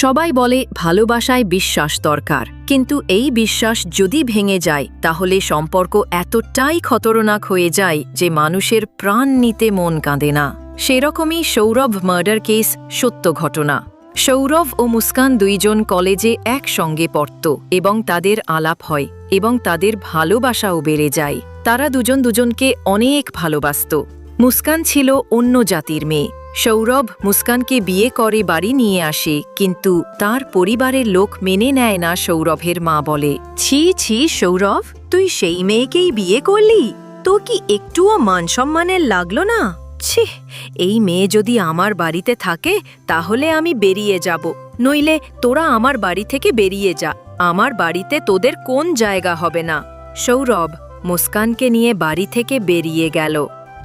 সবাই বলে ভালোবাসায় বিশ্বাস দরকার, কিন্তু এই বিশ্বাস যদি ভেঙে যায় তাহলে সম্পর্ক এতটাই খতরনাক হয়ে যায় যে মানুষের প্রাণ নিতে মন কাঁদে না। সেরকমই সৌরভ মার্ডার কেস সত্য ঘটনা। সৌরভ ও মুস্কান দুইজন কলেজে একসঙ্গে পড়ত এবং তাদের আলাপ হয় এবং তাদের ভালোবাসাও বেড়ে যায়। তারা দুজন দুজনকে অনেক ভালোবাসত। মুস্কান ছিল অন্য জাতির মেয়ে। সৌরভ মুস্কানকে বিয়ে করে বাড়ি নিয়ে আসে, কিন্তু তার পরিবারের লোক মেনে নেয় না। সৌরভের মা বলে, ছি ছি সৌরভ, তুই সেই মেয়েকেই বিয়ে করলি? তো কি একটুও মান সম্মানের লাগলো না? ছি, এই মেয়ে যদি আমার বাড়িতে থাকে তাহলে আমি বেরিয়ে যাব, নইলে তোরা আমার বাড়ি থেকে বেরিয়ে যা। আমার বাড়িতে তোদের কোন জায়গা হবে না। সৌরভ মুস্কানকে নিয়ে বাড়ি থেকে বেরিয়ে গেল।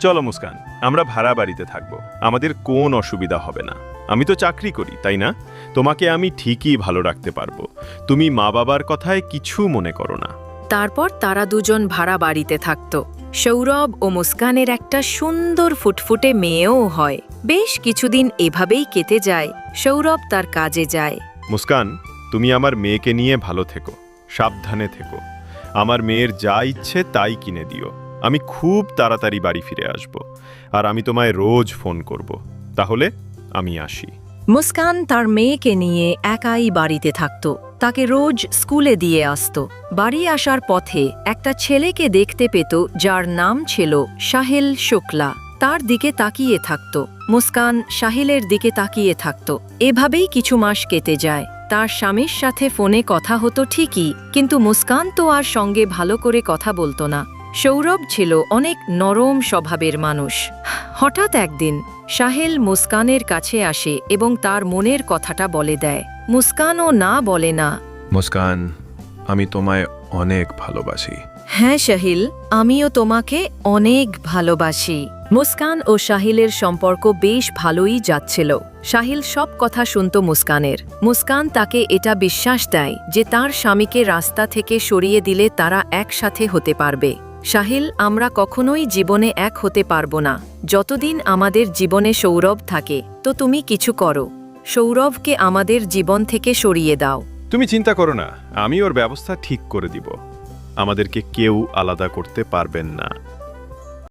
চলো মুস্কান, আমরা ভাড়া বাড়িতে থাকবো, আমাদের কোন অসুবিধা হবে না। আমি তো চাকরি করি, তাই না? তোমাকে আমি ঠিকই ভালো রাখতে পারবো। তুমি মা বাবার কথায় কিছু মনে করো না। তারপর তারা দুজন ভাড়া বাড়িতে থাকত। সৌরভ ও মুস্কানের একটা সুন্দর ফুটফুটে মেয়েও হয়। বেশ কিছুদিন এভাবেই কেটে যায়। সৌরভ তার কাজে যায়। মুস্কান, তুমি আমার মেয়েকে নিয়ে ভালো থেকো, সাবধানে থেকো। আমার মেয়ের যা ইচ্ছে তাই কিনে দিও। আমি খুব তাড়াতাড়ি বাড়ি ফিরে আসব, আর আমি তোমায় রোজ ফোন করব। তাহলে আমি আসি। মুস্কান তার মেয়েকে নিয়ে একাই বাড়িতে থাকত। তাকে রোজ স্কুলে দিয়ে আসত। বাড়ি আসার পথে একটা ছেলেকে দেখতে পেত যার নাম ছিল সাহিল শুক্লা। তার দিকে তাকিয়ে থাকত। মুস্কান সাহিলের দিকে তাকিয়ে থাকত। এভাবেই কিছু মাস কেটে যায়। তার স্বামীর সাথে ফোনে কথা হতো ঠিকই, কিন্তু মুস্কান তো আর সঙ্গে ভালো করে কথা বলতো না। সৌরভ ছিল অনেক নরম স্বভাবের মানুষ। হঠাৎ একদিন সাহিল মুস্কানের কাছে আসে এবং তার মনের কথাটা বলে দেয়। মুস্কানও না বলে না। মুস্কান, আমি তোমায় অনেক ভালোবাসি। হ্যাঁ সাহিল, আমিও তোমাকে অনেক ভালোবাসি। মুস্কান ও সাহিলের সম্পর্ক বেশ ভালোই যাচ্ছিল। সাহিল সব কথা শুনত মুস্কানের। মুস্কান তাকে এটা বিশ্বাস দেয় যে তার স্বামীকে রাস্তা থেকে সরিয়ে দিলে তারা একসাথে হতে পারবে। সাহিল, আমরা কখনোই জীবনে এক হতে পারবো না যতদিন আমাদের জীবনে সৌরভ থাকে। তো তুমি কিছু করো, সৌরভকে আমাদের জীবন থেকে সরিয়ে দাও। তুমি চিন্তা করো না, আমি ওর ব্যবস্থা ঠিক করে দিব। আমাদেরকে কেউ আলাদা করতে পারবেন না।